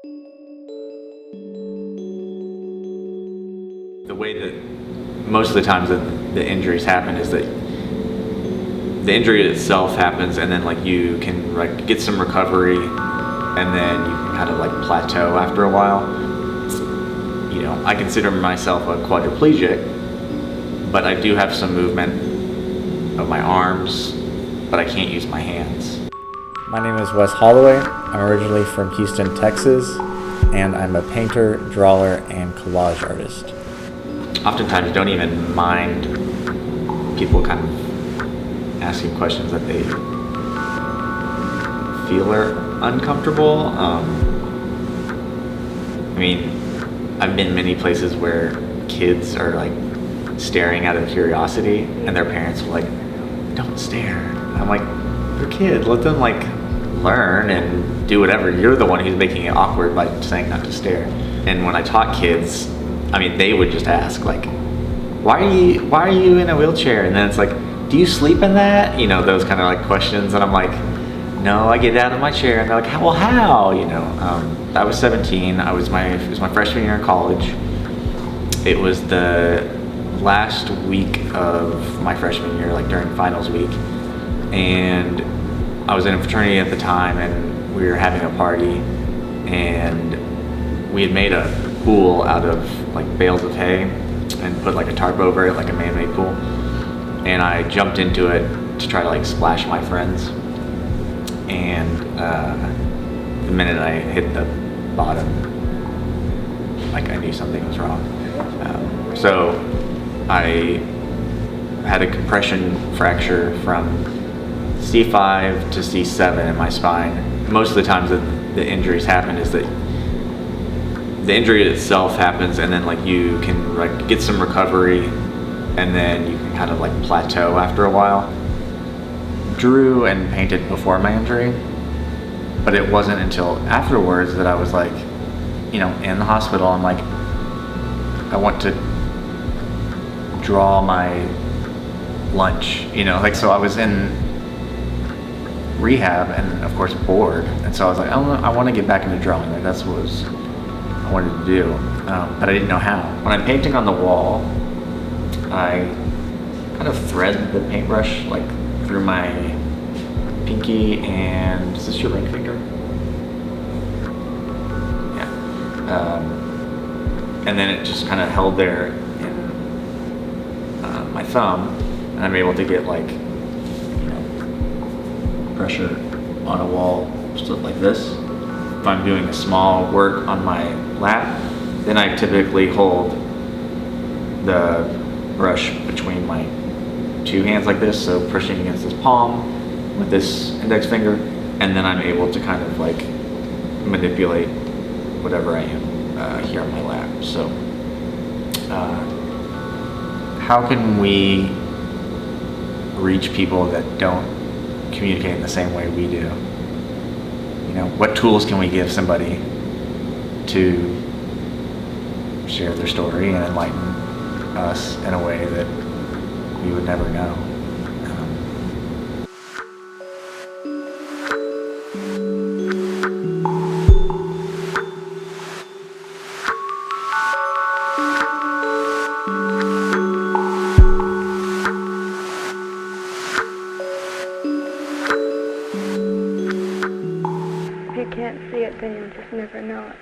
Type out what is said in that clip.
The way that most of the times that the injuries happen is that the injury itself happens, and then like you can like get some recovery, and then you can kind of like plateau after a while. You know, I consider myself a quadriplegic, but I do have some movement of my arms, but I can't use my hands. My name is Wes Holloway. I'm originally from Houston, Texas, and I'm a painter, drawer, and collage artist. Oftentimes don't even mind people kind of asking questions that they feel are uncomfortable. I mean, I've been many places where kids are like staring out of curiosity, and their parents will like, "Don't stare." I'm like, "They're kids. Let them like learn and do whatever. You're the one who's making it awkward by saying not to stare." And when I taught kids, I mean, they would just ask like, why are you in a wheelchair? And then it's like, do you sleep in that? You know, those kind of like questions. And I'm like, no, I get out of my chair. And they're like, well, how? You know, I was 17. It was my freshman year in college. It was the last week of my freshman year, like during finals week. And I was in a fraternity at the time, and we were having a party, and we had made a pool out of like bales of hay and put like a tarp over it, like a man-made pool. And I jumped into it to try to like splash my friends. And the minute I hit the bottom, like I knew something was wrong. So I had a compression fracture from C5 to C7 in my spine. Most of the times that the injuries happen is that the injury itself happens, and then like you can like get some recovery, and then you can kind of like plateau after a while. Drew and painted before my injury, but it wasn't until afterwards that I was like, you know, in the hospital. I'm like, I want to draw my lunch, you know, like, so I was in rehab and of course bored, and so I was like, I want to get back into drawing. Like that's what I wanted to do, but I didn't know how. When I'm painting on the wall, I kind of thread the paintbrush like through my pinky and, is this your ring finger? Yeah. And then it just kind of held there in my thumb, and I'm able to get like, you know, pressure on a wall just like this. If I'm doing a small work on my lap, then I typically hold the brush between my two hands like this, so pushing against this palm with this index finger, and then I'm able to kind of like manipulate whatever I am here on my lap. So how can we reach people that don't communicate in the same way we do? You know, what tools can we give somebody to share their story and enlighten us in a way that we would never know? If you can't see it, then you'll just never know it.